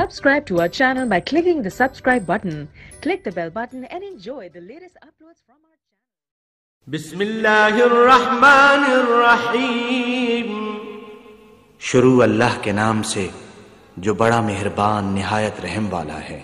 Subscribe to our channel by clicking the subscribe button. Click the bell button and enjoy the latest uploads from our channel. बिस्मिल्लाहिर्रहमानिर्रहीम। शुरू अल्लाह के नाम से जो बड़ा मेहरबान निहायत रहम वाला है।